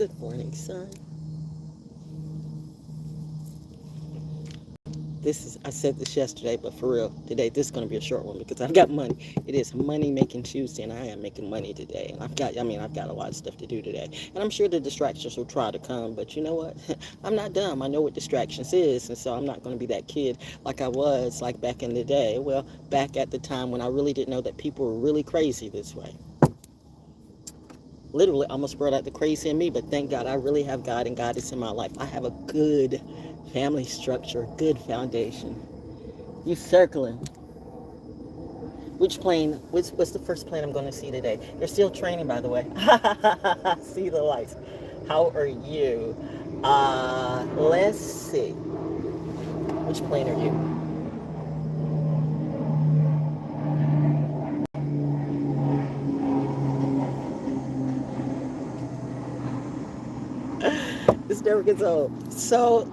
Good morning, son. I said this yesterday, but for real, today, this is going to be a short one because I've got money. It is money making Tuesday, and I am making money today. And I've got a lot of stuff to do today. And I'm sure the distractions will try to come, but you know what? I'm not dumb. I know what distractions is, and so I'm not going to be that kid like I was like back in the day. Well, back at the time when I really didn't know that people were really crazy this way. Literally almost brought out the crazy in me, but thank God I really have God, and God is in my life. I have a good family structure, good foundation. You circling. Which plane, what's the first plane I'm going to see today? They're still training, by the way. See the lights. How are you? Let's see. Which plane are you? This never gets old. So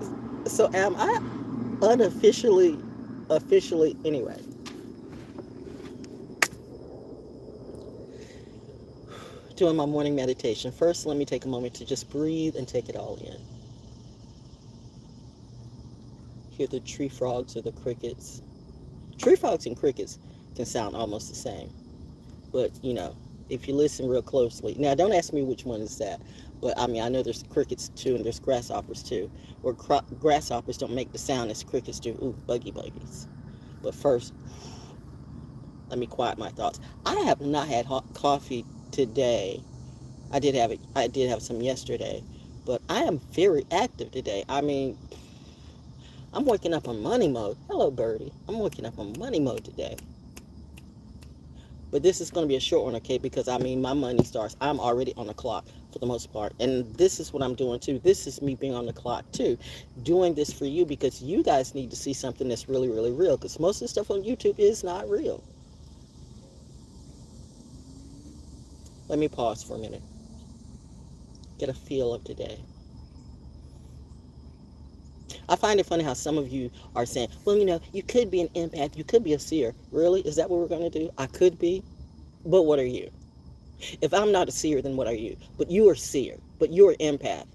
am I officially, anyway. Doing my morning meditation. First, let me take a moment to just breathe and take it all in. Hear the tree frogs or the crickets. Tree frogs and crickets can sound almost the same, but if you listen real closely. Now, don't ask me which one is that, but I know there's crickets too, and there's grasshoppers too. Where grasshoppers don't make the sound as crickets do. Ooh, buggies. But first, let me quiet my thoughts. I have not had hot coffee today. I did have it. I did have some yesterday, but I am very active today. I'm waking up on money mode. Hello, Birdie. I'm waking up on money mode today. But this is going to be a short one, okay? Because my money starts. I'm already on the clock for the most part. And this is what I'm doing too. This is me being on the clock too. Doing this for you because you guys need to see something that's really, really real. Because most of the stuff on YouTube is not real. Let me pause for a minute. Get a feel of today. I find it funny how some of you are saying, well, you could be an empath. You could be a seer. Really? Is that what we're going to do? I could be. But what are you? If I'm not a seer, then what are you? But you are seer. But you're an empath.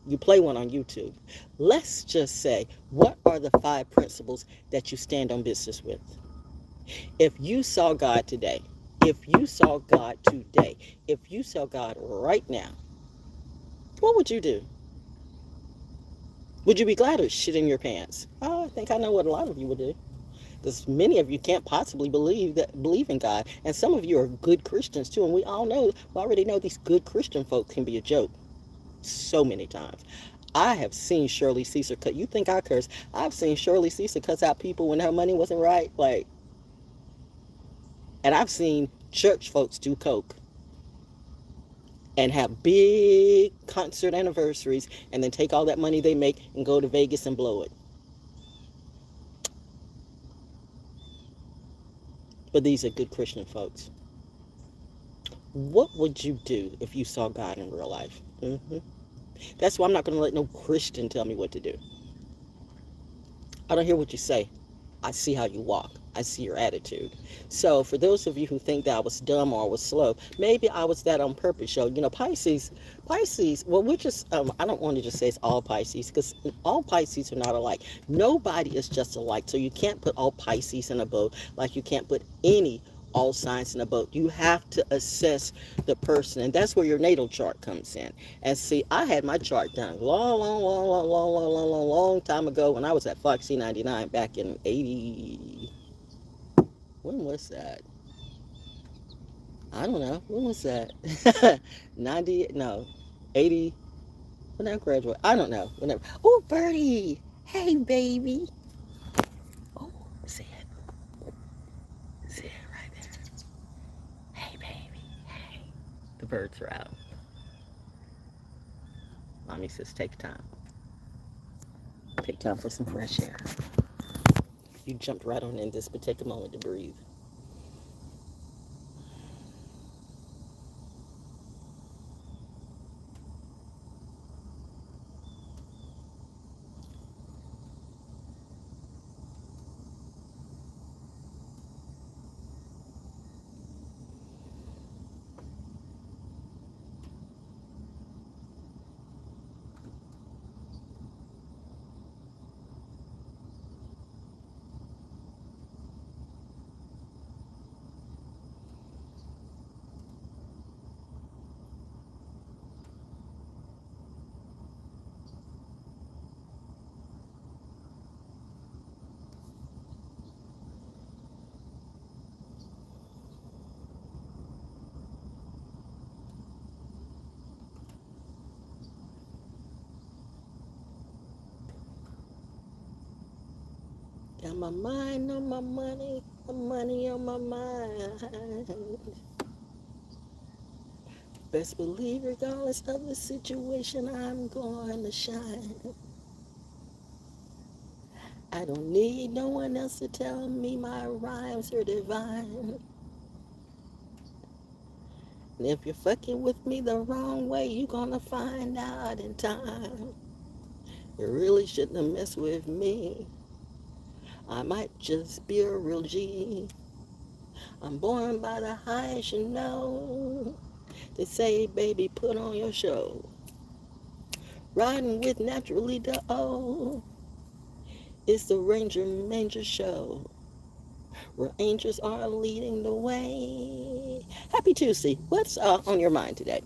You play one on YouTube. Let's just say, what are the 5 principles that you stand on business with? If you saw God today, if you saw God today, if you saw God right now, what would you do? Would you be glad or shit in your pants? Oh, I think I know what a lot of you would do. Because many of you can't possibly believe in God. And some of you are good Christians too. And we already know these good Christian folk can be a joke so many times. I have seen Shirley Caesar cut. You think I curse? I've seen Shirley Caesar cuss out people when her money wasn't right. And I've seen church folks do coke and have big concert anniversaries and then take all that money they make and go to Vegas and blow it. But these are good Christian folks. What would you do if you saw God in real life? That's why I'm not going to let no Christian tell me what to do. I don't hear what you say. I see how you walk. I see your attitude. So for those of you who think that I was dumb or I was slow, maybe I was that on purpose. So, Pisces, well, we're just, I don't want to just say it's all Pisces because all Pisces are not alike. Nobody is just alike. So you can't put all Pisces in a boat like you can't put all signs in a boat. You have to assess the person, and that's where your natal chart comes in. And see, I had my chart done long time ago when I was at Foxy 99 back in 80. When was that? I don't know. When was that? 90? No, 80. When I graduated, I don't know. Whenever. Oh, Birdie! Hey, baby. Oh, see it. See it right there. Hey, baby. Hey. The birds are out. Mommy says take time. Take time for some fresh air. You jumped right on in this, but take a moment to breathe. Got my mind on my money on my mind. Best believe regardless of the situation, I'm going to shine. I don't need no one else to tell me my rhymes are divine. And if you're fucking with me the wrong way, you're gonna find out in time. You really shouldn't have messed with me. I might just be a real G. I'm born by the highest you know. They say, baby, put on your show. Riding with naturally the O. It's the Ranger Manger Show, where angels are leading the way. Happy Tuesday. What's on your mind today?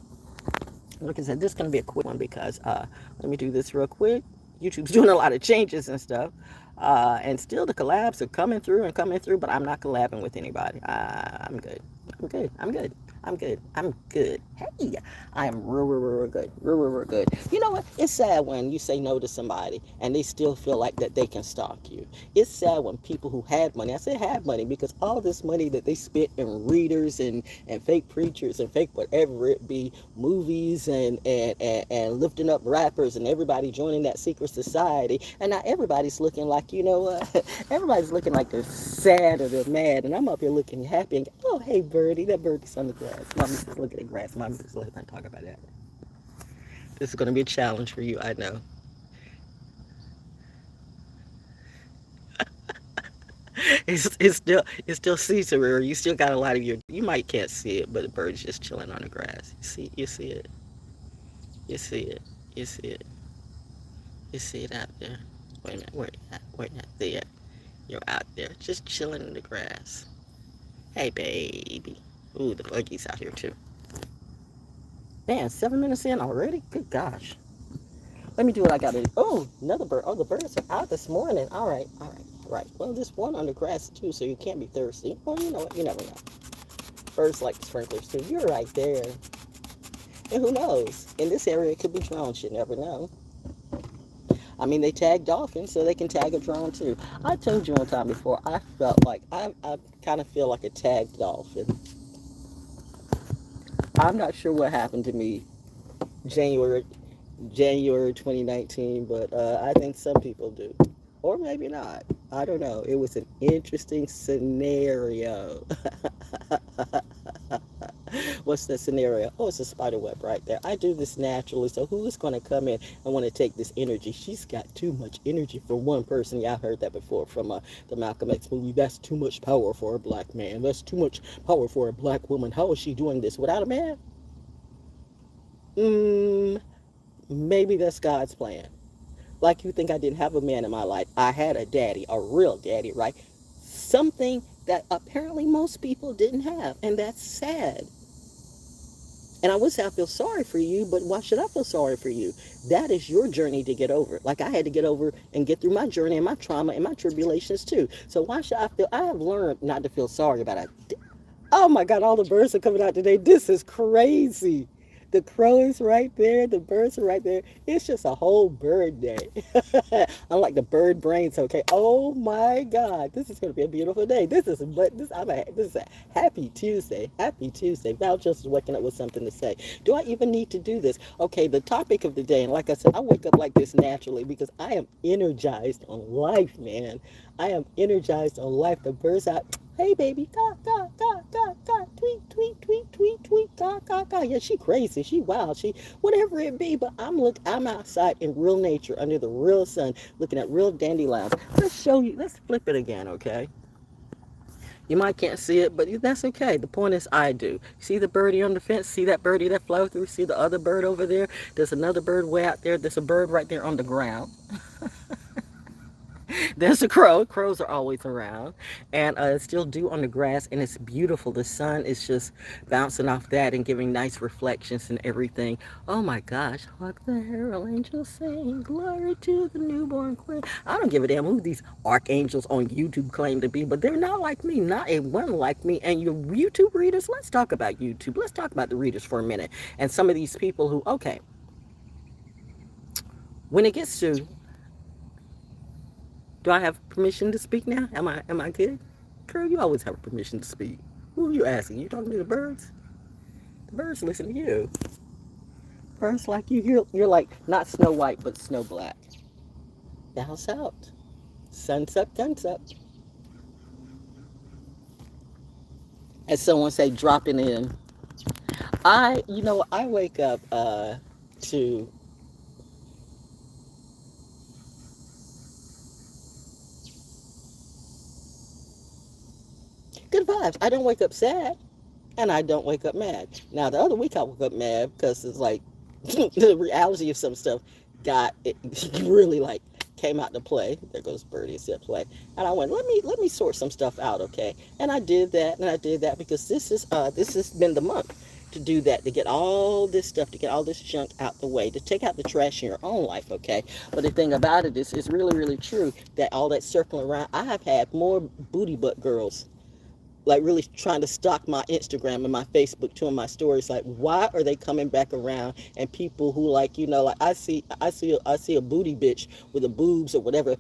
Like I said, this is going to be a quick one because let me do this real quick. YouTube's doing a lot of changes and stuff. And still the collabs are coming through, but I'm not collabing with anybody. I'm good. I'm good. I'm good. I'm good. I'm good. Hey, I am real good. Real good. You know what? It's sad when you say no to somebody and they still feel like that they can stalk you. It's sad when people who had money, I say had money because all this money that they spent in readers and fake preachers and fake whatever it be, movies and lifting up rappers and everybody joining that secret society. And now everybody's looking like, you know what? Everybody's looking like they're sad or they're mad. And I'm up here looking happy and oh, hey, birdie, that birdie's on the grass. Mommy's just looking at the grass. Mommy's just letting me talk about that. This is going to be a challenge for you, I know. It's still see-through. You still got a lot of you might can't see it, but the bird's just chilling on the grass. You see it. You see it. You see it. You see it out there. Wait a minute, where you at? Where you at? There. You're out there, just chilling in the grass. Hey, baby. Ooh, the buggy's out here too. Man, 7 minutes in already? Good gosh. Let me do what I gotta do. Oh, another bird. Oh, the birds are out this morning. All right. Well, there's one on the grass too, so you can't be thirsty. Well, you know what? You never know. Birds like sprinklers too. You're right there. And who knows? In this area, it could be drones. You never know. I mean, they tag dolphins, so they can tag a drone too. I told you one time before, I felt like, I kind of feel like a tagged dolphin. I'm not sure what happened to me January 2019, but I think some people do. Or maybe not. I don't know. It was an interesting scenario. What's the scenario? Oh, it's a spider web right there. I do this naturally, so who is going to come in and want to take this energy? She's got too much energy for one person. Yeah, I heard that before from the Malcolm X movie. That's too much power for a black man. That's too much power for a black woman. How is she doing this without a man? Maybe that's God's plan. Like you think I didn't have a man in my life. I had a daddy, a real daddy, right? Something that apparently most people didn't have, and that's sad. And I would say I feel sorry for you, but why should I feel sorry for you? That is your journey to get over. Like I had to get over and get through my journey and my trauma and my tribulations too. So why should I feel? I have learned not to feel sorry about it. Oh my God, all the birds are coming out today. This is crazy. The crows right there, the birds are right there. It's just a whole bird day. Unlike the bird brains, okay. Oh my God, this is gonna be a beautiful day. This is a happy Tuesday. Happy Tuesday. Val just waking up with something to say. Do I even need to do this? Okay, the topic of the day, and like I said, I wake up like this naturally because I am energized on life, man. I am energized on life. The birds out. Hey baby, tweet, tweet, tweet, tweet, tweet, Yeah, she crazy, she wild, she whatever it be. But I'm outside in real nature, under the real sun, looking at real dandelions. Let's show you. Let's flip it again, okay? You might can't see it, but that's okay. The point is, I do. See the birdie on the fence? See that birdie that flew through? See the other bird over there? There's another bird way out there. There's a bird right there on the ground. There's a crow. Crows are always around. And it's still dew on the grass, and it's beautiful. The sun is just bouncing off that and giving nice reflections and everything. Oh my gosh. What the herald angels sing? Glory to the newborn queen. I don't give a damn who these archangels on YouTube claim to be, but they're not like me. Not a one like me. And your YouTube readers, let's talk about YouTube. Let's talk about the readers for a minute. And some of these people who, okay, when it gets to Do I have permission to speak now? Am I good? Girl, you always have permission to speak. Who are you asking? You talking to the birds? The birds listen to you. Birds like you. You're like not Snow White, but Snow Black. Thou's out. Sun's up, guns up. As someone say, dropping in. I wake up to good vibes. I don't wake up sad, and I don't wake up mad. Now, the other week I woke up mad because it's like the reality of some stuff got it really like came out to play. There goes Birdie said play, and I went let me sort some stuff out, okay? And I did that, and I did that because this has been the month to do that, to get all this stuff, to get all this junk out the way, to take out the trash in your own life, okay? But the thing about it is, it's really, really true that all that circling around, I have had more booty butt girls like really trying to stalk my Instagram and my Facebook too, and my stories. Like, why are they coming back around? And people who like, like I see a booty bitch with a boobs or whatever,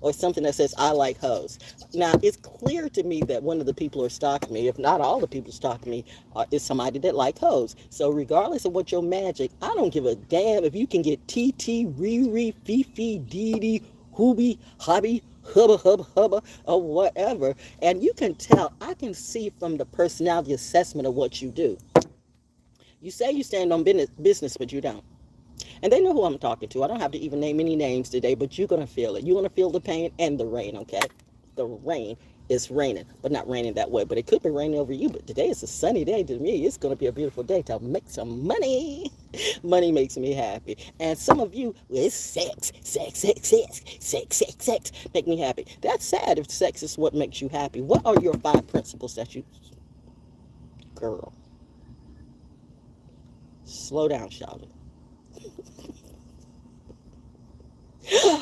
or something that says I like hoes. Now it's clear to me that one of the people who are stalking me, if not all the people stalking me, is somebody that like hoes. So regardless of what your magic, I don't give a damn if you can get TT, Riri, Fifi, Dee, Hoobie, Hobby, hubba, or whatever. And you can tell, I can see from the personality assessment of what you do. You say you stand on business, but you don't. And they know who I'm talking to. I don't have to even name any names today, but you're going to feel it. You're going to feel the pain and the rain, okay? The rain is raining, but not raining that way. But it could be raining over you. But today is a sunny day to me. It's going to be a beautiful day to make some money. Money makes me happy. And some of you, it's sex. Make me happy. That's sad if sex is what makes you happy. What are your 5 principles that you... Girl. Slow down, Charlotte. Hey,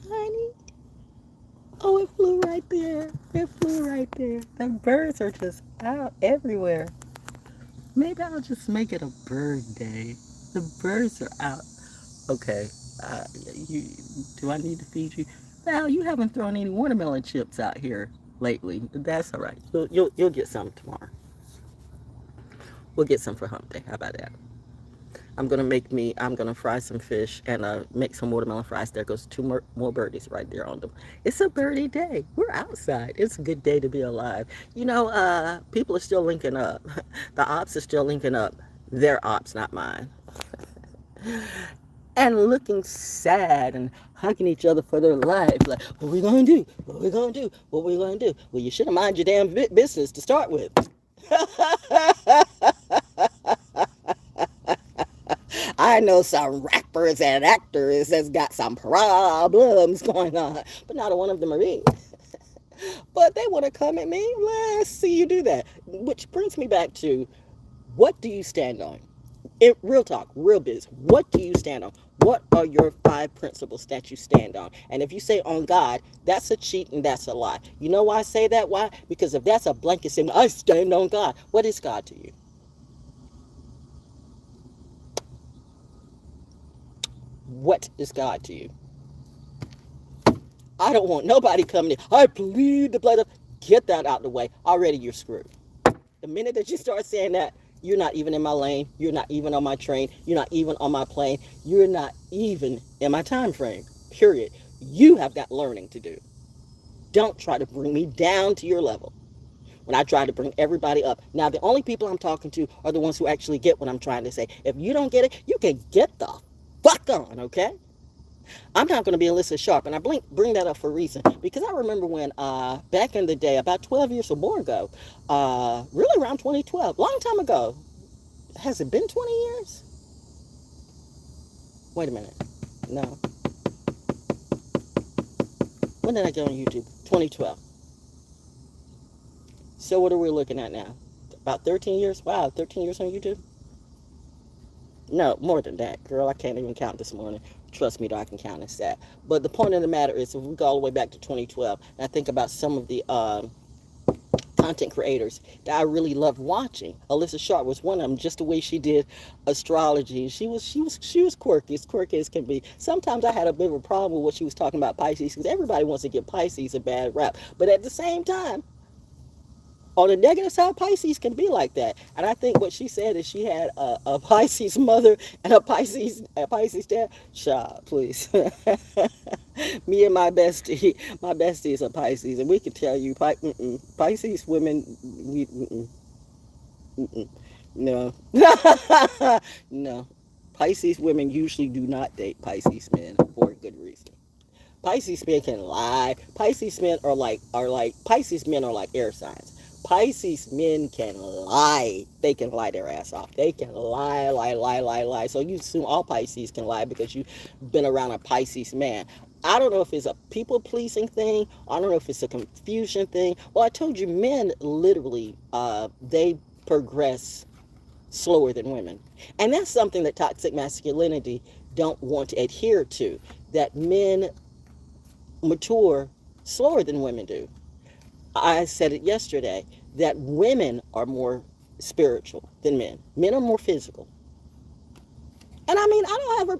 honey. Oh, it flew right there. It flew right there. The birds are just out everywhere. Maybe I'll just make it a bird day. The birds are out. Okay. Uh, you, do I need to feed you? Val, you haven't thrown any watermelon chips out here lately. That's all right. You'll get some tomorrow. We'll get some for hump day. How about that? I'm gonna fry some fish and make some watermelon fries. There goes 2 more birdies right there on them. It's a birdie day. We're outside. It's a good day to be alive. People are still linking up. The ops are still linking up. Their ops, not mine. And looking sad and hugging each other for their life. Like, what we gonna do? What we gonna do? What we gonna do? Well, you should have mind your damn business to start with. I know some rappers and actors that's got some problems going on, but not one of them are me. But they want to come at me. Let's see you do that. Which brings me back to, what do you stand on? Real talk, real biz. What do you stand on? What are your 5 principles that you stand on? And if you say on God, that's a cheat and that's a lie. You know why I say that? Why? Because if that's a blanket statement, I stand on God. What is God to you? What is God to you? I don't want nobody coming in. I plead the blood of... Get that out the way. Already you're screwed. The minute that you start saying that, you're not even in my lane. You're not even on my train. You're not even on my plane. You're not even in my time frame. Period. You have got learning to do. Don't try to bring me down to your level when I try to bring everybody up. Now, the only people I'm talking to are the ones who actually get what I'm trying to say. If you don't get it, you can get the fuck on, okay? I'm not going to be Alyssa Sharp, and I bring that up for a reason, because I remember when back in the day, about 12 years or more ago, really around 2012, long time ago. Has it been 20 years? Wait a minute. No. When did I get on YouTube? 2012. So what are we looking at now? About 13 years? Wow, 13 years on YouTube? No, more than that, girl. I can't even count this morning. Trust me, though, I can count as that. But the point of the matter is, if we go all the way back to 2012, and I think about some of the content creators that I really love watching. Alyssa Sharp was one of them, just the way she did astrology. She was quirky, as quirky as can be. Sometimes I had a bit of a problem with what she was talking about Pisces, because everybody wants to give Pisces a bad rap. But at the same time, on the negative side, Pisces can be like that. And I think what she said is she had a Pisces mother and a Pisces dad. Child, please. Me and my bestie is a Pisces, and we can tell you, Pisces women, no, no. Pisces women usually do not date Pisces men for a good reason. Pisces men can lie. Pisces men are like air signs. Pisces men can lie. They can lie their ass off. They can lie. So you assume all Pisces can lie because you've been around a Pisces man. I don't know if it's a people pleasing thing. I don't know if it's a confusion thing. Well, I told you, men literally, they progress slower than women. And that's something that toxic masculinity don't want to adhere to. That men mature slower than women do. I said it yesterday that women are more spiritual than men. Men are more physical. And I mean,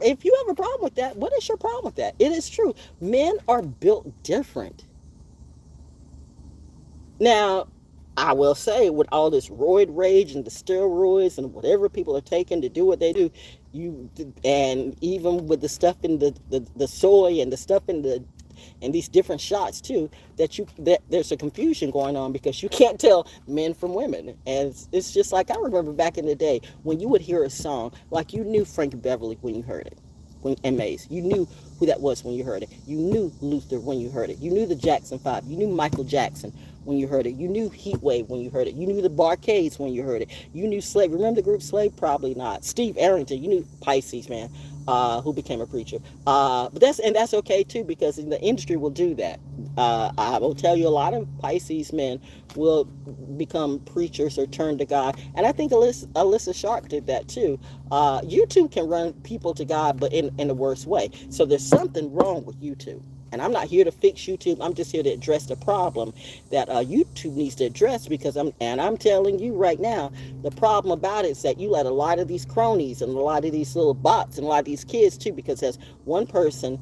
if you have a problem with that, what is your problem with that? It is true. Men are built different. Now, I will say, with all this roid rage and the steroids and whatever people are taking to do what they do, and even with the stuff in the soy and the stuff in these different shots too, that there's a confusion going on because you can't tell men from women. And it's just like, I remember back in the day when you would hear a song, like you knew Frankie Beverly when you heard it. And Maze, you knew who that was when you heard it. You knew Luther when you heard it. You knew the Jackson 5. You knew Michael Jackson when you heard it. You knew Heatwave when you heard it. You knew the Barcades when you heard it. You knew Slave. Remember the group Slave? Probably not. Steve Arrington. You knew Pisces, man, who became a preacher. But that's okay too, because the industry will do that. I will tell you, a lot of Pisces men will become preachers or turn to God, and I think Alyssa Sharp did that too. YouTube can run people to God, but in the worst way. So there's something wrong with YouTube. And I'm not here to fix YouTube. I'm just here to address the problem that YouTube needs to address, because I'm telling you right now, the problem about it is that you let a lot of these cronies and a lot of these little bots and a lot of these kids too, because as one person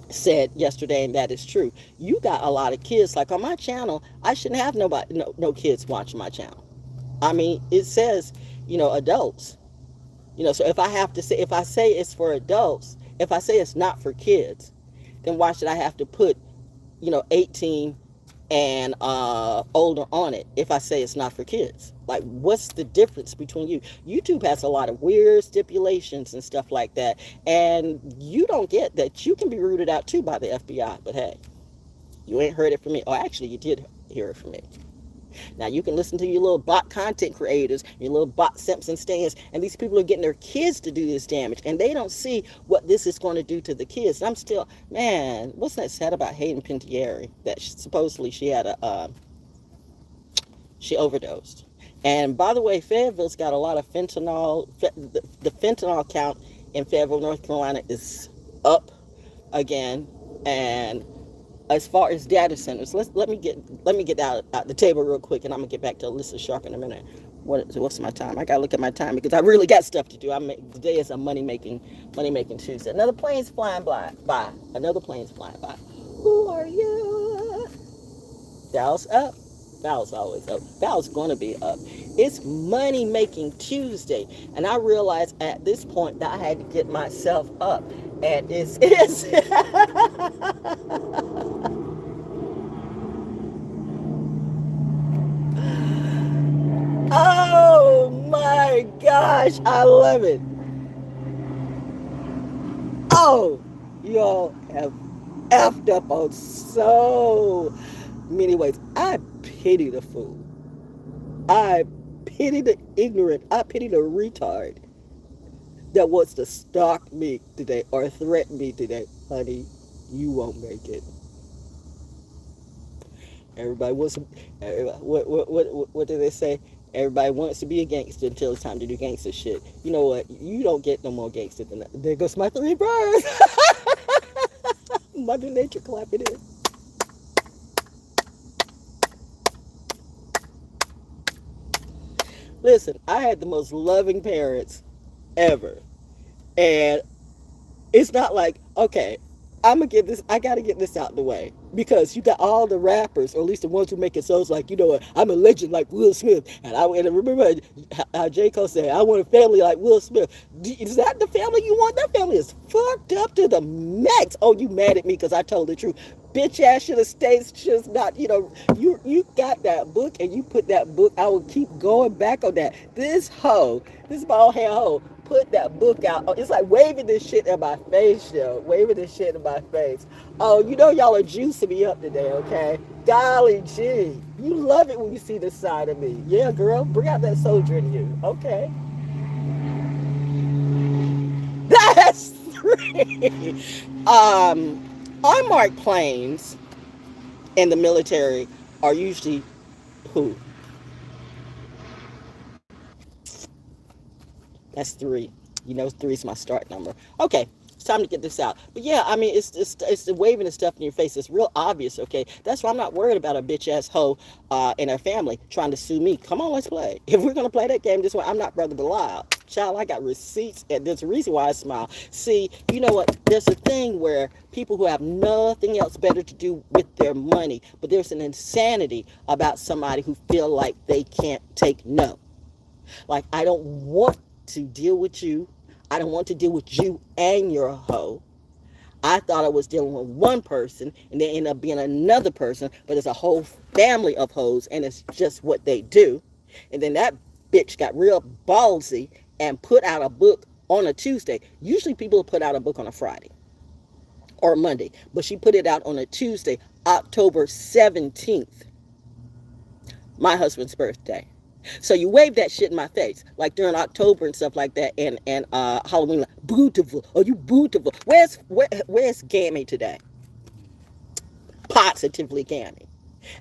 said yesterday, and that is true, you got a lot of kids. Like on my channel, I shouldn't have no kids watching my channel. I mean, it says, adults. So if I say it's for adults, if I say it's not for kids, then why should I have to put, 18 and older on it if I say it's not for kids? Like, what's the difference between you? YouTube has a lot of weird stipulations and stuff like that, and you don't get that you can be rooted out too by the FBI. But hey, you ain't heard it from me. Oh, actually, you did hear it from me. Now you can listen to your little bot content creators, your little bot simps and stands, and these people are getting their kids to do this damage, and they don't see what this is going to do to the kids. And I'm still, man, what's that said about Hayden Panettiere, that supposedly she had she overdosed. And by the way, Fayetteville's got a lot of fentanyl. The fentanyl count in Fayetteville, North Carolina is up again. And as far as data centers, let me get out the table real quick, and I'm gonna get back to Alyssa Sharp in a minute. What's my time? I gotta look at my time because I really got stuff to do. Today is a money making Tuesday. Another plane's flying by. Another plane's flying by. Who are you? Val's up. Val's always up. Val's gonna be up. It's money making Tuesday, and I realized at this point that I had to get myself up. And it's oh my gosh, I love it. Oh, y'all have effed up on so many ways. I pity the fool. I pity the ignorant. I pity the retard that wants to stalk me today or threaten me today. Honey, you won't make it. Everybody wants to, what do they say? Everybody wants to be a gangster until it's time to do gangster shit. You know what? You don't get no more gangster than that. There goes my 3 birds. Mother Nature clapping in. Listen, I had the most loving parents ever. And it's not like, okay, I'm gonna get this, I gotta get this out the way. Because you got all the rappers, or at least the ones who make it so it's like, you know what, I'm a legend like Will Smith. And remember how J. Cole said, I want a family like Will Smith. Is that the family you want? That family is fucked up to the max. Oh, you mad at me because I told the truth. Bitch ass should have stayed, just not, you got that book and you put that book, I will keep going back on that. This bald head hoe, put that book out. Oh, it's like waving this shit in my face, yo. Waving this shit in my face. Oh, you know y'all are juicing me up today, okay? Golly gee. You love it when you see this side of me. Yeah, girl, bring out that soldier in you. Okay. That's three. Unmarked planes in the military are usually who? That's three. You know, three is my start number. Okay, it's time to get this out. But yeah, I mean, it's the waving the stuff in your face. It's real obvious. Okay, that's why I'm not worried about a bitch ass hoe and her family trying to sue me. Come on, let's play. If we're gonna play that game this way, I'm not Brother Belial. Child, I got receipts, and there's a reason why I smile. See, you know what? There's a thing where people who have nothing else better to do with their money, but there's an insanity about somebody who feel like they can't take no. Like, I don't want to deal with you. I don't want to deal with you and your hoe. I thought I was dealing with one person, and they end up being another person, but it's a whole family of hoes, and it's just what they do. And then that bitch got real ballsy and put out a book on a Tuesday. Usually people put out a book on a Friday or a Monday, but she put it out on a Tuesday, October 17th, my husband's birthday. So you wave that shit in my face, like during October and stuff like that, and Halloween, like, beautiful. Oh, you beautiful. Where's Gammy today? Positively Gammy.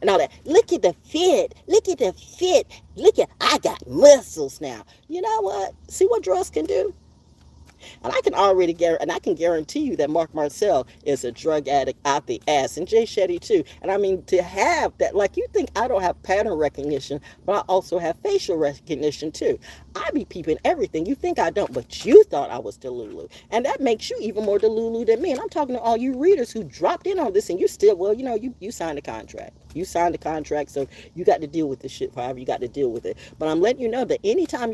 And all that. Look at the fit. Look at the fit. Look at, I got muscles now. You know what? See what drugs can do? And I can guarantee you that Mark Marcel is a drug addict out the ass, and Jay Shetty too. And I mean, to have that, like, you think I don't have pattern recognition, but I also have facial recognition too. I be peeping everything. You think I don't, but you thought I was Delulu. And that makes you even more Delulu than me. And I'm talking to all you readers who dropped in on this, and you still, well, you signed a contract. You signed a contract, so you got to deal with this shit however you got to deal with it. But I'm letting you know that anytime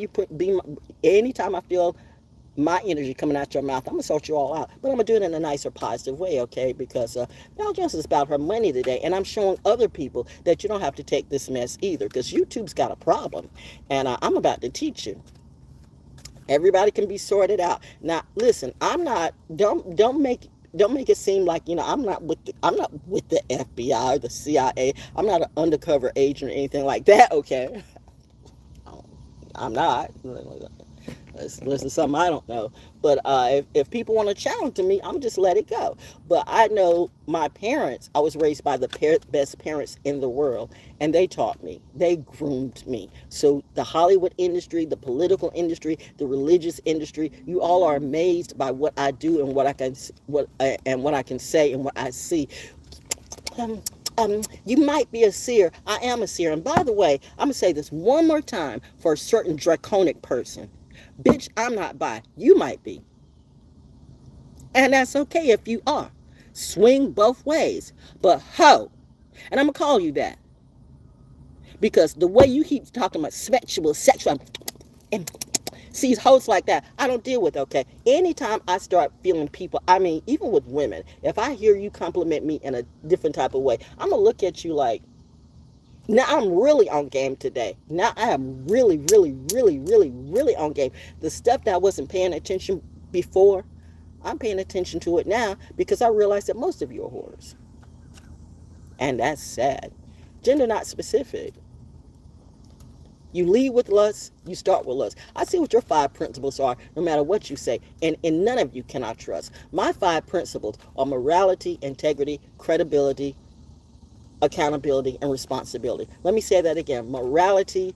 I feel my energy coming out your mouth, I'm gonna sort you all out, but I'm gonna do it in a nicer, positive way, okay? Because Val Jones is about her money today, and I'm showing other people that you don't have to take this mess either, because YouTube's got a problem, and I'm about to teach you. Everybody can be sorted out. Now, listen, I'm not. Don't make it seem like, I'm not with the FBI or the CIA. I'm not an undercover agent or anything like that, okay? I'm not. Listen to something I don't know. But if people want to challenge me, I'm just let it go. But I know my parents, I was raised by the best parents in the world, and they taught me. They groomed me. So the Hollywood industry, the political industry, the religious industry, you all are amazed by what I do and what I can say and what I see. You might be a seer. I am a seer. And by the way, I'm going to say this one more time for a certain draconic person. Bitch, I'm not bi. You might be. And that's okay if you are. Swing both ways. But ho, and I'm going to call you that. Because the way you keep talking about sexual, and see hoes like that, I don't deal with, okay? Anytime I start feeling people, I mean, even with women, if I hear you compliment me in a different type of way, I'm going to look at you like, now I'm really on game today. Now I am really, really, really, really, really on game. The stuff that I wasn't paying attention before, I'm paying attention to it now because I realize that most of you are whores. And that's sad. Gender not specific. You lead with lust, you start with lust. I see what your 5 principles are, no matter what you say, and none of you can I trust. My 5 principles are morality, integrity, credibility, accountability, and responsibility. Let me say that again. Morality,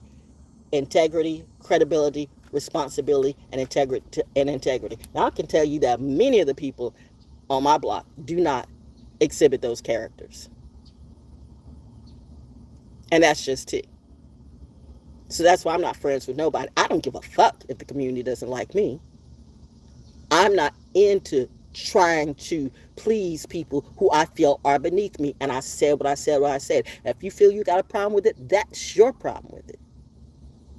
integrity, credibility, responsibility, and integrity. Now, I can tell you that many of the people on my block do not exhibit those characters. And that's just it. So that's why I'm not friends with nobody. I don't give a fuck if the community doesn't like me. I'm not into trying to please people who I feel are beneath me. And I said what I said, what I said. If you feel you got a problem with it, that's your problem with it.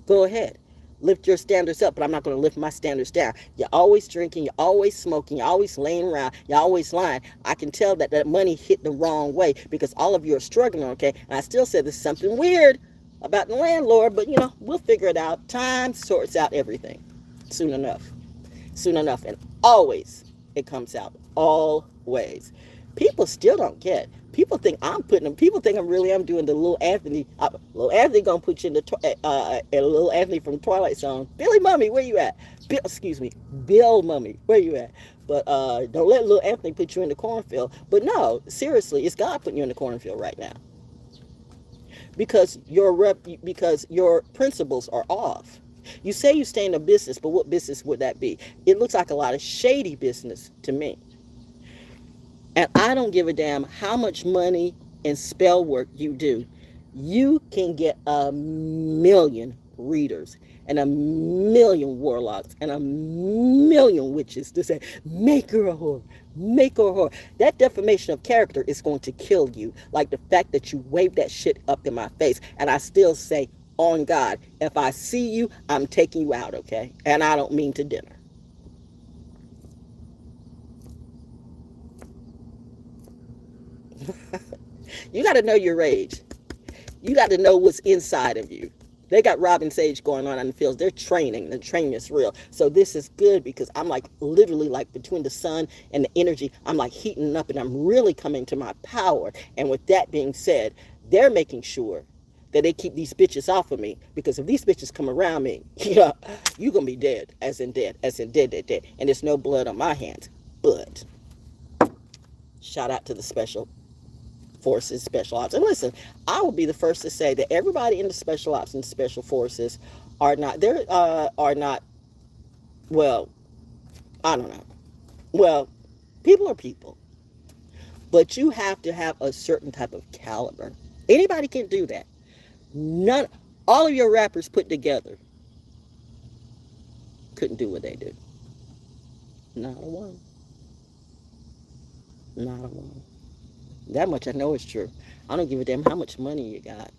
Go ahead. Lift your standards up, but I'm not going to lift my standards down. You're always drinking, you're always smoking, you're always laying around, you're always lying. I can tell that that money hit the wrong way because all of you are struggling, okay? And I still said there's something weird about the landlord, but you know, we'll figure it out. Time sorts out everything soon enough. Soon enough. And always it comes out. Always. People still don't get. People think I'm putting them. People think I'm doing the little Anthony. Little Anthony gonna put you in the little Anthony from Twilight Zone. Billy Mummy, where you at? Bill Mummy, where you at? But don't let little Anthony put you in the cornfield. But no, seriously, it's God putting you in the cornfield right now because your principles are off. You say you stay in a business, but what business would that be? It looks like a lot of shady business to me. And I don't give a damn how much money and spell work you do. You can get 1,000,000 readers and 1,000,000 warlocks and 1,000,000 witches to say, make her a whore, make her a whore. That defamation of character is going to kill you. Like the fact that you wave that shit up in my face. And I still say, on God, if I see you, I'm taking you out, okay? And I don't mean to dinner. You got to know your rage. You got to know what's inside of you. They got Robin Sage going on in the fields. They're training. The training is real. So this is good because I'm like literally like between the sun and the energy, I'm like heating up and I'm really coming to my power. And with that being said, they're making sure that they keep these bitches off of me because if these bitches come around me, yeah, you're going to be dead, as in dead, dead. And there's no blood on my hands. But shout out to the special forces, special ops. And listen, I will be the first to say that everybody in the special ops and special forces are not, well, I don't know. Well, people are people. But you have to have a certain type of caliber. Anybody can do that. All of your rappers put together couldn't do what they do. Not a one. Not a one. That much I know is true. I don't give a damn how much money you got.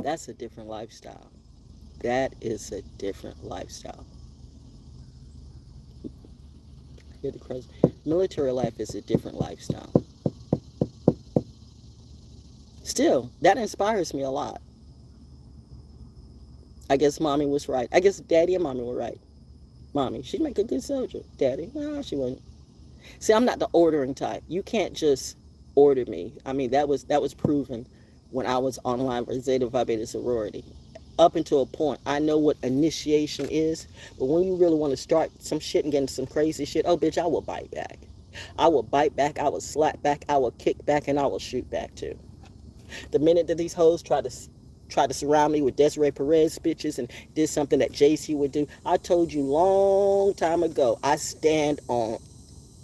That's a different lifestyle. That is a different lifestyle. Hear the crazy. Military life is a different lifestyle. Still, that inspires me a lot. I guess mommy was right. I guess daddy and mommy were right. Mommy, she'd make a good soldier. Daddy, no, she wouldn't. See, I'm not the ordering type. You can't just order me. I mean, that was proven when I was online for Zeta Phi Beta sorority. Up until a point, I know what initiation is, but when you really want to start some shit and get into some crazy shit, oh, bitch, I will bite back. I will bite back, I will slap back, I will kick back, and I will shoot back, too. The minute that these hoes try to surround me with Desiree Perez bitches and did something that JC would do, I told you long time ago, I stand on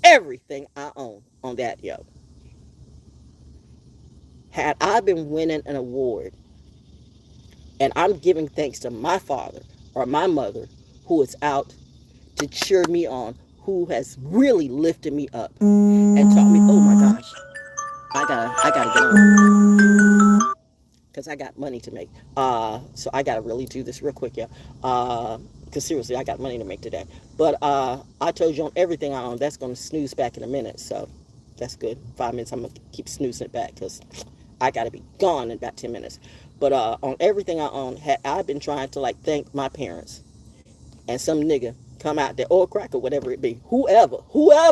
everything I own on that, yo. Had I been winning an award and I'm giving thanks to my father or my mother who is out to cheer me on, who has really lifted me up and taught me, oh my gosh, I gotta get on because I got money to make. So I gotta really do this real quick, yeah. Because seriously, I got money to make today. But I told you on everything I own, that's gonna snooze back in a minute. So that's good. 5 minutes, I'm gonna keep snoozing it back because I gotta be gone in about 10 minutes. But on everything I own, I've been trying to like thank my parents and some nigga come out there or cracker, whatever it be, whoever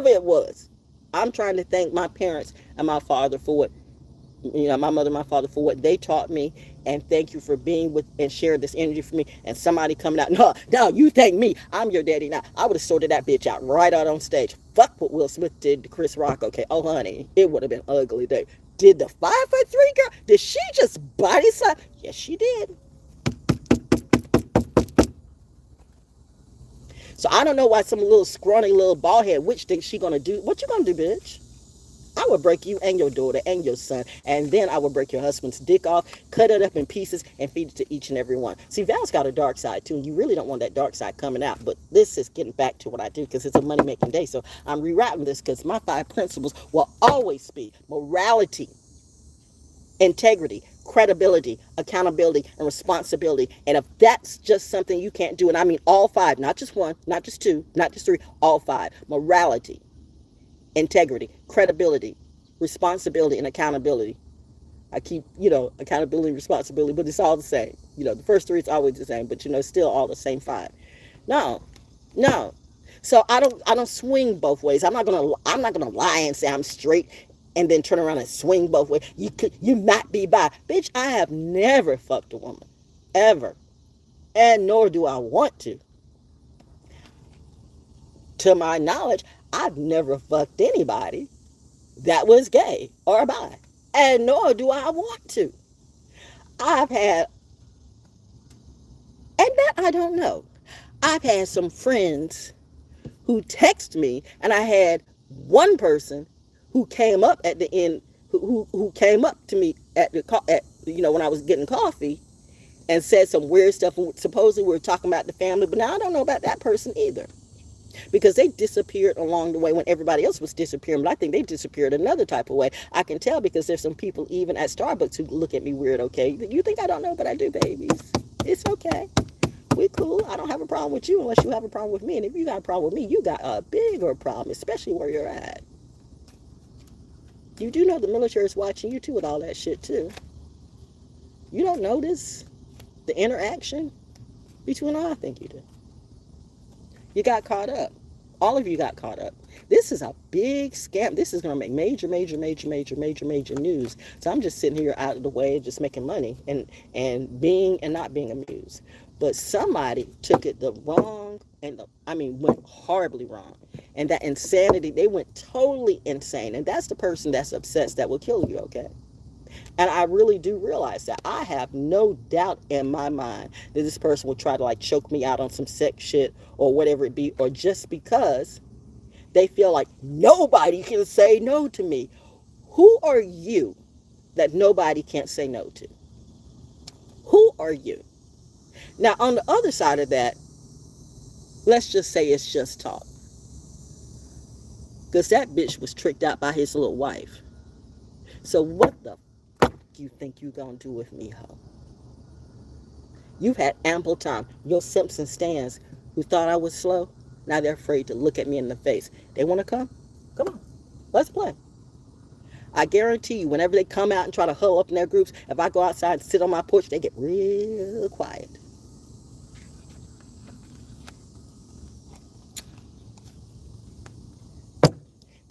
it was. I'm trying to thank my parents and my father for what, you know, my mother and my father for what they taught me, and thank you for being with and sharing this energy for me. And somebody coming out, no, you thank me, I'm your daddy now. I would have sorted that bitch out right out on stage. Fuck what Will Smith did to Chris Rock, okay? Oh honey, it would have been an ugly day. Did the 5'3" girl, did she just body slap? Yes, she did. So I don't know why some little scrawny little bald head witch thinks she gonna do. What you gonna do, bitch? I would break you and your daughter and your son, and then I would break your husband's dick off, cut it up in pieces, and feed it to each and every one. See, Val's got a dark side too, and you really don't want that dark side coming out. But this is getting back to what I do because it's a money-making day. So I'm rewriting this because my 5 principles will always be morality, integrity, credibility, accountability, and responsibility. And if that's just something you can't do, and I mean all 5, not just 1, not just 2, not just 3, all 5: morality, integrity, credibility, responsibility, and accountability. I keep, accountability, responsibility, but it's all the same. The first 3 is always the same, but still all the same 5. No, no. So I don't swing both ways. I'm not gonna lie and say I'm straight and then turn around and swing both ways. You might be bi. Bitch, I have never fucked a woman. Ever. And nor do I want to. To my knowledge, I've never fucked anybody that was gay or bi. And nor do I want to. I've had, and that I don't know. I've had some friends who text me, and I had one person who came up at the end, who came up to me at when I was getting coffee, and said some weird stuff. Supposedly we were talking about the family, but now I don't know about that person either, because they disappeared along the way when everybody else was disappearing. But I think they disappeared another type of way. I can tell because there's some people even at Starbucks who look at me weird. Okay, you think I don't know, but I do, babies. It's okay. We cool. I don't have a problem with you unless you have a problem with me. And if you got a problem with me, you got a bigger problem, especially where you're at. You do know the military is watching you too with all that shit too. You don't notice the interaction between all. I think you do. You got caught up. All of you got caught up. This is a big scam. This is going to make major news. So I'm just sitting here out of the way, just making money and not being amused. But somebody took it the wrong went horribly wrong. And that insanity, they went totally insane. And that's the person that's obsessed that will kill you, okay? And I really do realize that. I have no doubt in my mind that this person will try to choke me out on some sex shit or whatever it be, or just because they feel like nobody can say no to me. Who are you that nobody can't say no to? Who are you? Now, on the other side of that, let's just say it's just talk. Because that bitch was tricked out by his little wife. So what the fuck you think you gonna do with me, ho? You've had ample time. Your Simpson stands who thought I was slow, now they're afraid to look at me in the face. They want to come? Come on. Let's play. I guarantee you, whenever they come out and try to huddle up in their groups, if I go outside and sit on my porch, they get real quiet.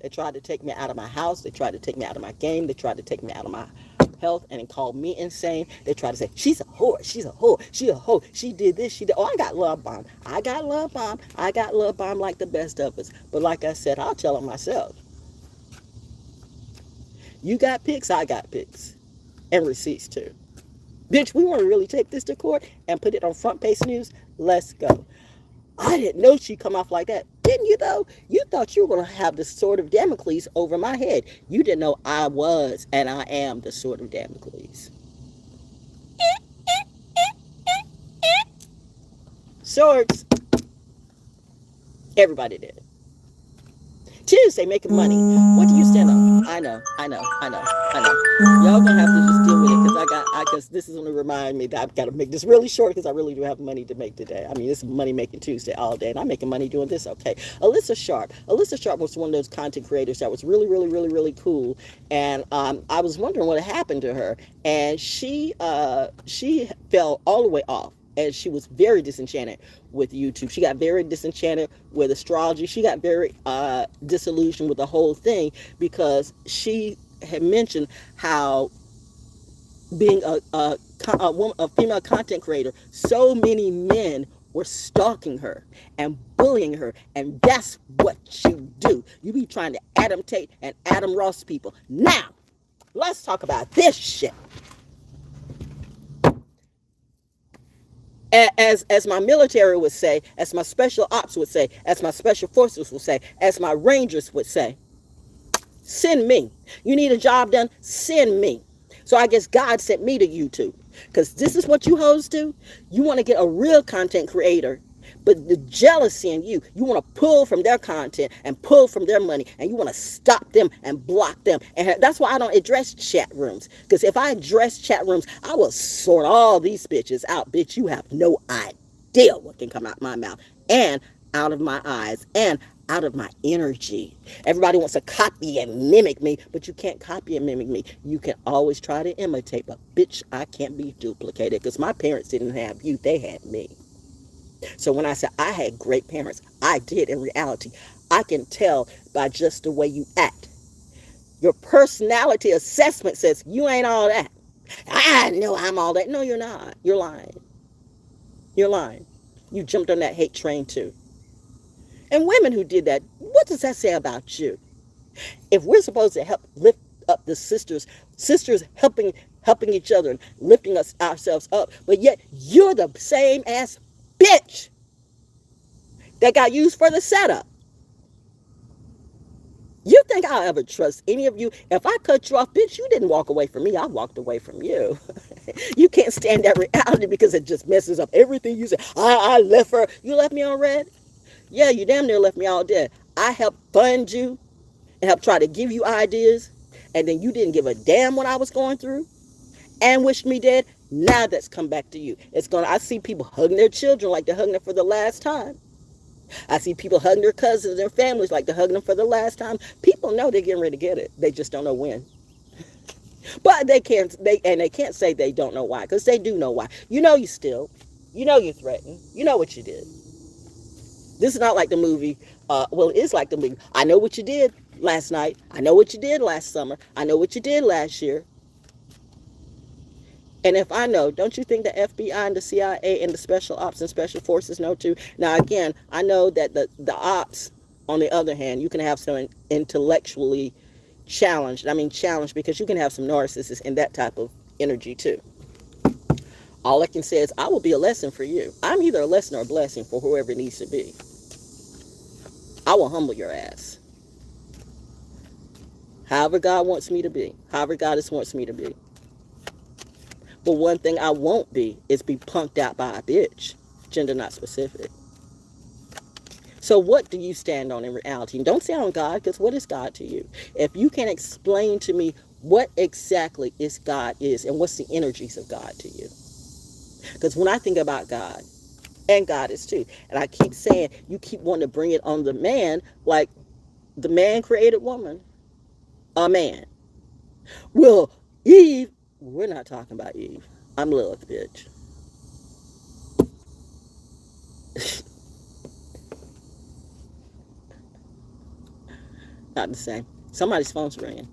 They tried to take me out of my house. They tried to take me out of my game. They tried to take me out of my health and called me insane. They tried to say, she's a whore. She's a whore. She a hoe. She did this. She did. Oh, I got love bomb. I got love bomb. I got love bomb like the best of us. But like I said, I'll tell them myself. You got pics. I got pics. And receipts too. Bitch, we want to really take this to court and put it on front page news. Let's go. I didn't know she'd come off like that. Didn't you, though? You thought you were going to have the sword of Damocles over my head. You didn't know I was and I am the sword of Damocles. Swords. Everybody did it. Tuesday, making money. What do you stand on? I know. Y'all gonna have to just deal with it because this is gonna remind me that I've got to make this really short because I really do have money to make today. I mean, this is money making Tuesday all day, and I'm making money doing this. Okay, Alyssa Sharp was one of those content creators that was really cool, and I was wondering what happened to her, and she fell all the way off. And she was very disenchanted with YouTube. She got very disenchanted with astrology. She got very disillusioned with the whole thing because she had mentioned how being a female content creator, so many men were stalking her and bullying her. And that's what you do. You be trying to Adam Tate and Adam Ross people. Now, let's talk about this shit. As my military would say, as my special ops would say, as my special forces would say, as my rangers would say, Send me. You need a job done? Send me. So I guess God sent me to YouTube. Because this is what you hoes do. You want to get a real content creator. But the jealousy in you, you want to pull from their content and pull from their money. And you want to stop them and block them. And that's why I don't address chat rooms. Because if I address chat rooms, I will sort all these bitches out. Bitch, you have no idea what can come out my mouth. And out of my eyes. And out of my energy. Everybody wants to copy and mimic me, but you can't copy and mimic me. You can always try to imitate, but bitch, I can't be duplicated because my parents didn't have you, they had me. So when I said I had great parents, I did in reality. I can tell by just the way you act. Your personality assessment says you ain't all that. I know I'm all that. No, you're not. You're lying. You're lying. You jumped on that hate train too. And women who did that, what does that say about you? If we're supposed to help lift up the sisters helping each other and lifting ourselves up, but yet you're the same ass bitch that got used for the setup. You think I'll ever trust any of you? If I cut you off, bitch, you didn't walk away from me. I walked away from you. You can't stand that reality because it just messes up everything you say. I left her. You left me on red? Yeah, you damn near left me all dead. I helped fund you and helped try to give you ideas, and then you didn't give a damn what I was going through and wished me dead. Now that's come back to you. I see people hugging their children like they're hugging them for the last time. I see people hugging their cousins and their families like they're hugging them for the last time. People know they're getting ready to get it. They just don't know when. But they can't say they don't know why, because they do know why. You know you still. You know you threatened. You know what you did. This is not like the movie. Well, it is like the movie. I know what you did last night. I know what you did last summer. I know what you did last year. And if I know, don't you think the FBI and the CIA and the special ops and special forces know too? Now, again, I know that the ops, on the other hand, you can have some intellectually challenged. I mean, challenged because you can have some narcissists in that type of energy too. All I can say is I will be a lesson for you. I'm either a lesson or a blessing for whoever it needs to be. I will humble your ass. However God wants me to be. However Goddess wants me to be. But one thing I won't be is be punked out by a bitch. Gender not specific. So what do you stand on in reality? And don't say on God, because what is God to you? If you can explain to me what exactly is God is and what's the energies of God to you. Because when I think about God, and God is too, and I keep saying, you keep wanting to bring it on the man, like the man created woman, a man. Well, Eve, we're not talking about Eve. I'm Lilith, bitch. Not the same. Somebody's phone's ringing.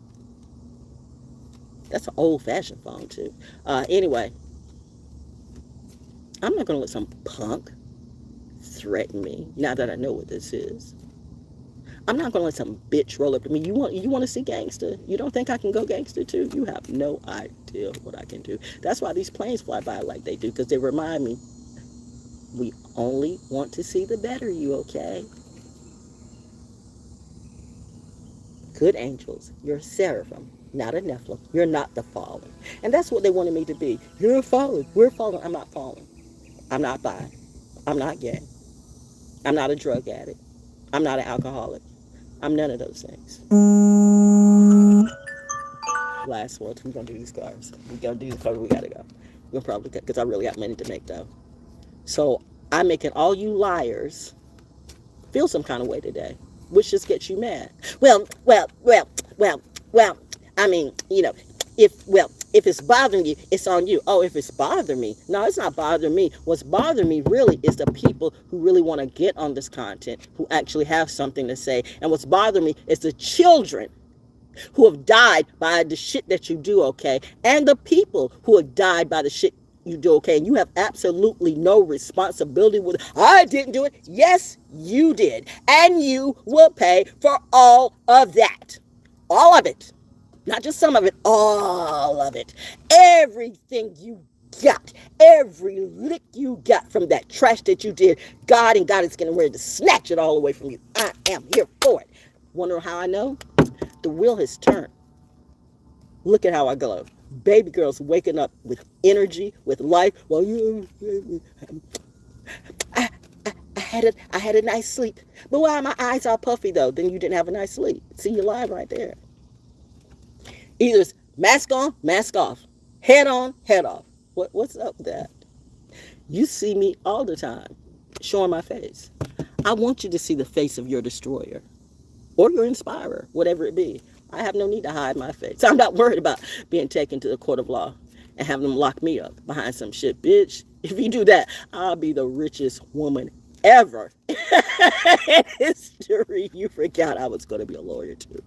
That's an old-fashioned phone, too. Anyway, I'm not going to let some punk threaten me now that I know what this is. I'm not going to let some bitch roll up to me. You want to see gangster? You don't think I can go gangster too? You have no idea what I can do. That's why these planes fly by like they do, because they remind me, we only want to see the better you, okay? Good angels, you're a seraphim, not a Nephilim. You're not the fallen. And that's what they wanted me to be. You're fallen. We're fallen. I'm not fallen. I'm not bi. I'm not gay. I'm not a drug addict. I'm not an alcoholic. I'm none of those things. Last words. We're going to do these cars. We're going to do these cars. We got to go. We'll probably, because I really got money to make, though. So I'm making all you liars feel some kind of way today, which just gets you mad. Well, I mean, if it's bothering you, it's on you. Oh, if it's bothering me. No, it's not bothering me. What's bothering me really is the people who really want to get on this content, who actually have something to say. And what's bothering me is the children who have died by the shit that you do, okay? And the people who have died by the shit you do, okay? And you have absolutely no responsibility with it. I didn't do it. Yes, you did. And you will pay for all of that. All of it. Not just some of it, all of it. Everything you got, every lick you got from that trash that you did, God is getting ready to snatch it all away from you. I am here for it. Wonder how I know? The wheel has turned. Look at how I glow. Baby girls waking up with energy, with life. Well, I, I had a nice sleep. But why are my eyes all puffy though? Then you didn't have a nice sleep. See, you're lying right there. Either it's mask on, mask off. Head on, head off. What's up with that? You see me all the time, showing my face. I want you to see the face of your destroyer or your inspirer, whatever it be. I have no need to hide my face. I'm not worried about being taken to the court of law and having them lock me up behind some shit. Bitch, if you do that, I'll be the richest woman ever in history. You forgot I was going to be a lawyer too.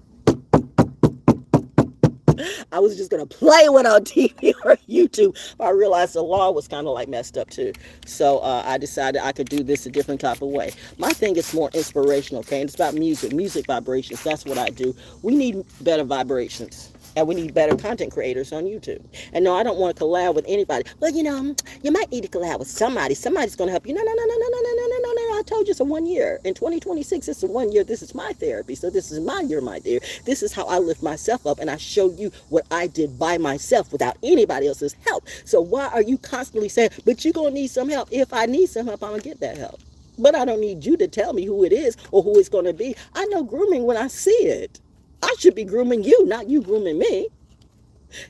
I was just going to play one on TV or YouTube. But I realized the law was kind of like messed up too. So I decided I could do this a different type of way. My thing is more inspirational, okay? And it's about music vibrations. That's what I do. We need better vibrations. And we need better content creators on YouTube. And no, I don't want to collab with anybody. Well, you know, you might need to collab with somebody. Somebody's going to help you. No. I told you it's a 1 year. In 2026, it's a 1 year. This is my therapy. So this is my year, my dear. This is how I lift myself up. And I show you what I did by myself without anybody else's help. So why are you constantly saying, but you're going to need some help? If I need some help, I'm going to get that help. But I don't need you to tell me who it is or who it's going to be. I know grooming when I see it. I should be grooming you, not you grooming me.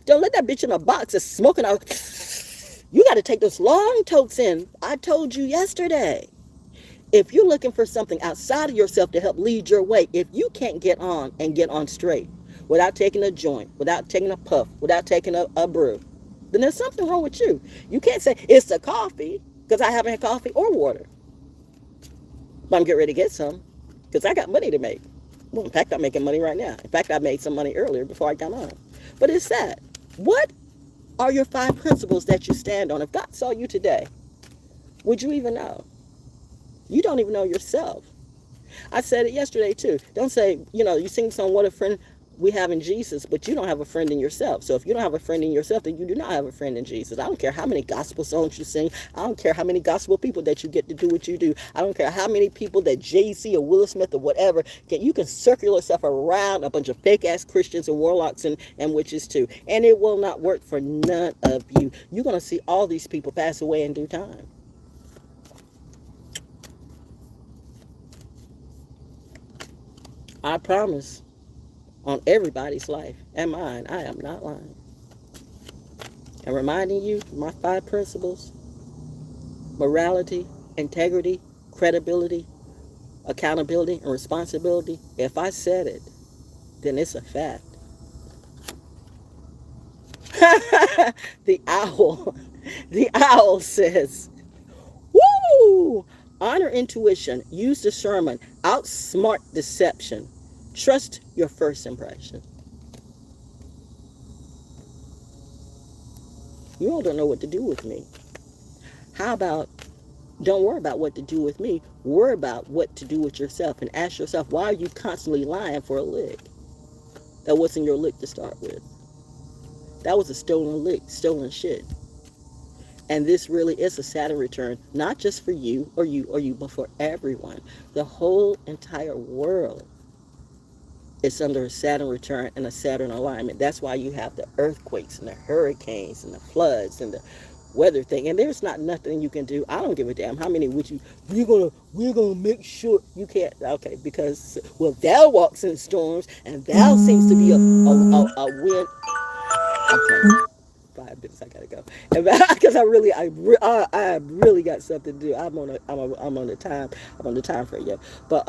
Don't let that bitch in a box that's smoking out. You got to take those long tokes in. I told you yesterday. If you're looking for something outside of yourself to help lead your way, if you can't get on and get on straight without taking a joint, without taking a puff, without taking a brew, then there's something wrong with you. You can't say it's the coffee because I haven't had coffee or water. But I'm getting ready to get some because I got money to make. Well, in fact, I'm making money right now. In fact, I made some money earlier before I got on. But it's that. What are your 5 principles that you stand on? If God saw you today, would you even know? You don't even know yourself. I said it yesterday too. Don't say, you sing song, what a friend we have in Jesus, but you don't have a friend in yourself. So if you don't have a friend in yourself, then you do not have a friend in Jesus. I don't care how many gospel songs you sing. I don't care how many gospel people that you get to do what you do. I don't care how many people that Jay-Z or Will Smith or whatever, you can circle yourself around a bunch of fake-ass Christians and warlocks and witches too. And it will not work for none of you. You're going to see all these people pass away in due time. I promise. On everybody's life and mine, I am not lying. And reminding you, my 5 principles: morality, integrity, credibility, accountability, and responsibility. If I said it, then it's a fact. The owl says, woo! Honor intuition, use discernment, outsmart deception. Trust your first impression. You all don't know what to do with me. How about don't worry about what to do with me. Worry about what to do with yourself and ask yourself, why are you constantly lying for a lick? That wasn't your lick to start with. That was a stolen lick, stolen shit. And this really is a Saturn return, not just for you or you, but for everyone. The whole entire world. It's under a Saturn return and a Saturn alignment. That's why you have the earthquakes and the hurricanes and the floods and the weather thing. And there's not nothing you can do. I don't give a damn how many would you. We're gonna make sure you can't. Okay, because Val walks in storms and Val seems to be a wind. Okay. 5 minutes, I gotta go. Because I really got something to do. I'm on the time for you. But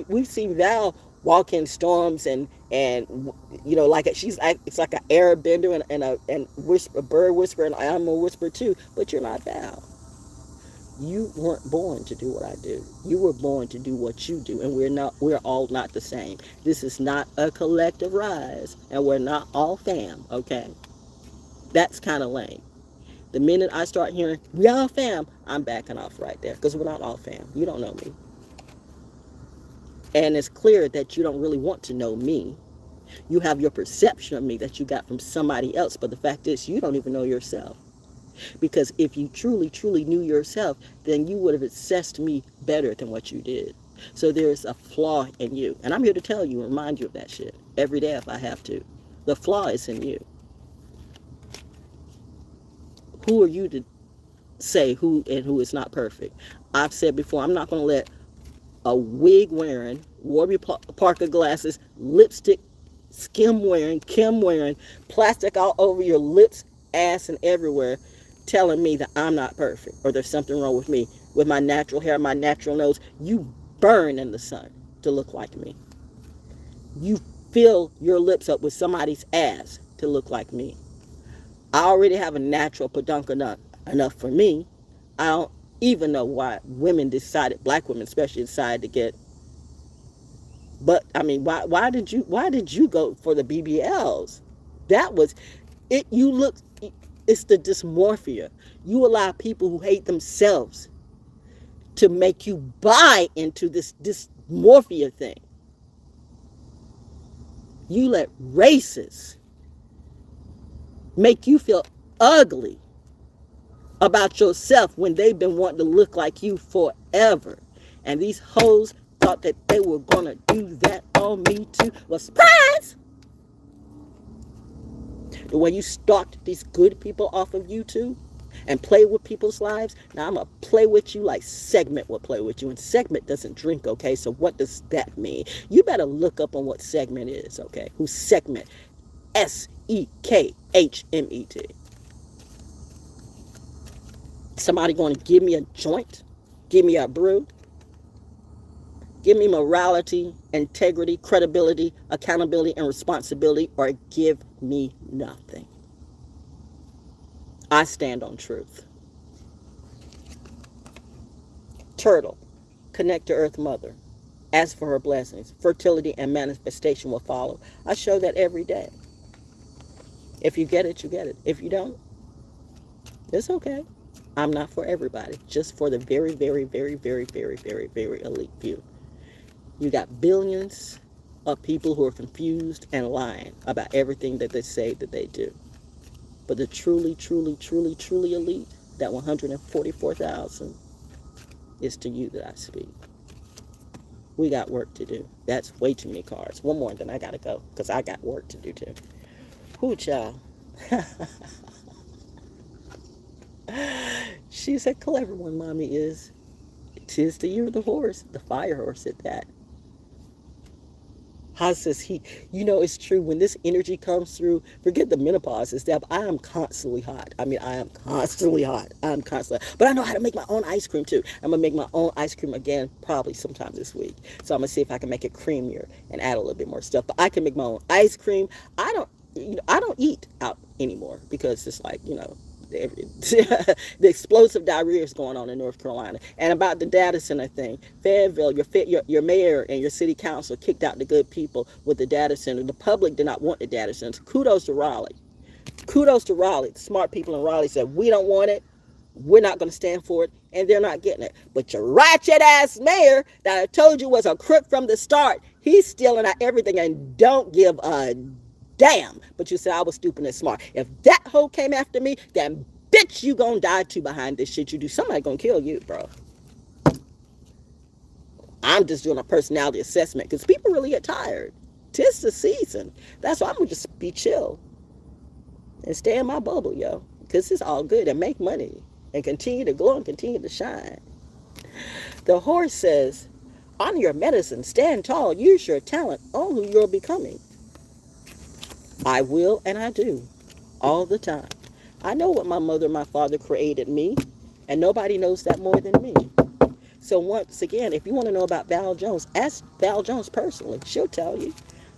we've seen Val walk in storms and like it's like an air bender and a bird whisper and animal whisper too. But you're not Val. You weren't born to do what I do. You were born to do what you do, and we're all not the same. This is not a collective rise, and we're not all fam, okay? That's kind of lame. The minute I start hearing, we all fam, I'm backing off right there, because we're not all fam. You don't know me. And it's clear that you don't really want to know me. You have your perception of me that you got from somebody else, but the fact is you don't even know yourself. Because if you truly, truly knew yourself, then you would have assessed me better than what you did. So there's a flaw in you. And I'm here to tell you, remind you of that shit every day if I have to. The flaw is in you. Who are you to say who and who is not perfect? I've said before, I'm not going to let a wig wearing, Warby Parker glasses, lipstick, skim wearing, Kim wearing, plastic all over your lips, ass, and everywhere, telling me that I'm not perfect or there's something wrong with me, with my natural hair, my natural nose. You burn in the sun to look like me. You fill your lips up with somebody's ass to look like me. I already have a natural peduncle enough for me. I don't even know why women decided, black women especially, decided to get. But I mean, why did you go for the BBLs? That was it. You look. It's the dysmorphia. You allow people who hate themselves to make you buy into this dysmorphia thing. You let racists make you feel ugly about yourself when they've been wanting to look like you forever. And these hoes thought that they were going to do that on me too. Well, surprise! The way you stalked these good people off of YouTube and play with people's lives, now I'm going to play with you like Segment will play with you. And Segment doesn't drink, okay? So what does that mean? You better look up on what Segment is, okay? Who's Segment? Sekhmet. Somebody going to give me a joint? Give me a brew? Give me morality, integrity, credibility, accountability, and responsibility, or give me nothing. I stand on truth. Turtle, connect to Earth Mother. Ask for her blessings. Fertility and manifestation will follow. I show that every day. If you get it, you get it. If you don't, it's okay. I'm not for everybody, just for the very, very, very, very, very, very, very elite few. You got billions of people who are confused and lying about everything that they say that they do. But the truly, truly, truly, truly elite, that 144,000, is to you that I speak. We got work to do. That's way too many cards. One more, and then I got to go, because I got work to do too. Whoo, child. She's a clever one, mommy is. 'Tis the year of the horse, the fire horse at that. How says he, it's true. When this energy comes through, forget the menopause and stuff. I am constantly hot. I am constantly hot. But I know how to make my own ice cream too. I'm going to make my own ice cream again, probably sometime this week. So I'm going to see if I can make it creamier and add a little bit more stuff. But I can make my own ice cream. I don't eat out anymore because it's like, the explosive diarrhea is going on in North Carolina. And about the data center thing, Fayetteville, your mayor and your city council kicked out the good people with the data center. The public did not want the data center. Kudos to Raleigh. The smart people in Raleigh said, we don't want it. We're not going to stand for it. And they're not getting it. But your ratchet ass mayor that I told you was a crook from the start, he's stealing out everything and don't give a damn. But you said I was stupid and smart. If that hoe came after me, then bitch, you gonna die too behind this shit you do. Somebody gonna kill you, bro. I'm just doing a personality assessment because people really get tired. 'Tis the season. That's why I'm gonna just be chill and stay in my bubble, yo. Because it's all good and make money and continue to glow and continue to shine. The horse says, honor your medicine, stand tall, use your talent, own who you're becoming. I will and I do all the time. I know what my mother and my father created me, and nobody knows that more than me. So once again, if you want to know about Val Jones, ask Val Jones personally. She'll tell you.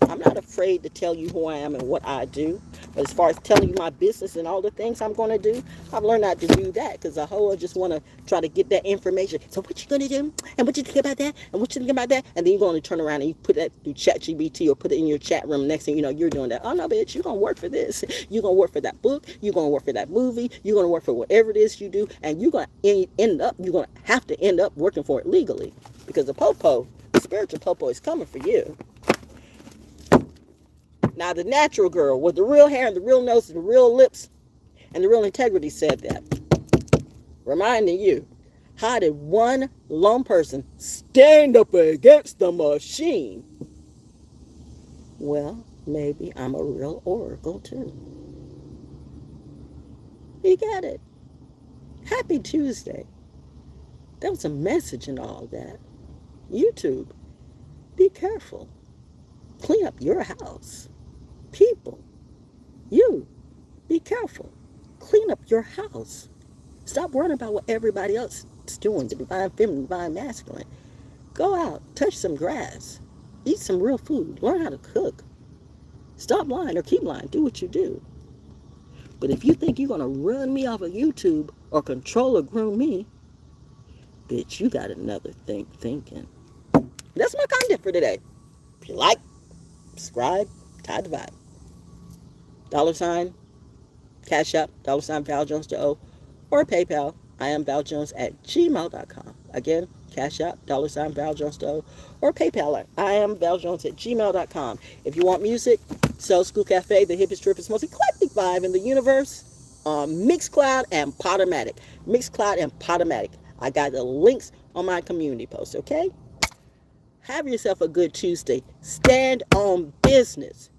I'm not afraid to tell you who I am and what I do. But as far as telling you my business and all the things I'm going to do, I've learned not to do that because the whole just want to try to get that information. So what you going to do? And what you think about that? And what you think about that? And then you're going to turn around and you put that through ChatGPT or put it in your chat room. Next thing you know, you're doing that. Oh, no, bitch, you're going to work for this. You're going to work for that book. You're going to work for that movie. You're going to work for whatever it is you do. And you're going to have to end up working for it legally because the spiritual popo is coming for you. Now, the natural girl with the real hair and the real nose and the real lips and the real integrity said that. Reminding you, How did one lone person stand up against the machine? Well, maybe I'm a real oracle too. You got it. Happy Tuesday. There was a message in all that. YouTube, be careful. Clean up your house. People, you, be careful. Clean up your house. Stop worrying about what everybody else is doing, the divine feminine, divine masculine. Go out, touch some grass, eat some real food, learn how to cook. Stop lying or keep lying. Do what you do. But if you think you're going to run me off of YouTube or control or groom me, bitch, you got another thing thinking. That's my content for today. If you like, subscribe, tie the vibe. $, Cashapp, $ValJonesDaO, or PayPal, iamvaljones@gmail.com. Again, Cashapp, $ValJonesDaO, or PayPal at iamvaljones@gmail.com. If you want music, Soul School Cafe, the hippest, trippest, most eclectic vibe in the universe, MIXCLOUD and PODOMATIC. MIXCLOUD and PODOMATIC. I got the links on my community post, okay? Have yourself a good Tuesday. Stand on business.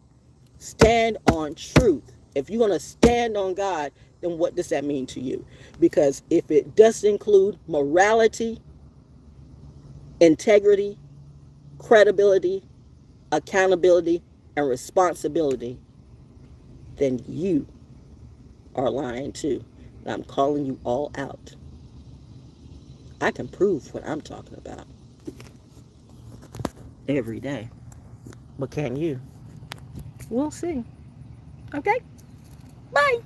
Stand on truth. If you're going to stand on God, then what does that mean to you? Because if it does include morality, integrity, credibility, accountability, and responsibility, then you are lying too. And I'm calling you all out. I can prove what I'm talking about every day. But can you? We'll see. Okay? Bye.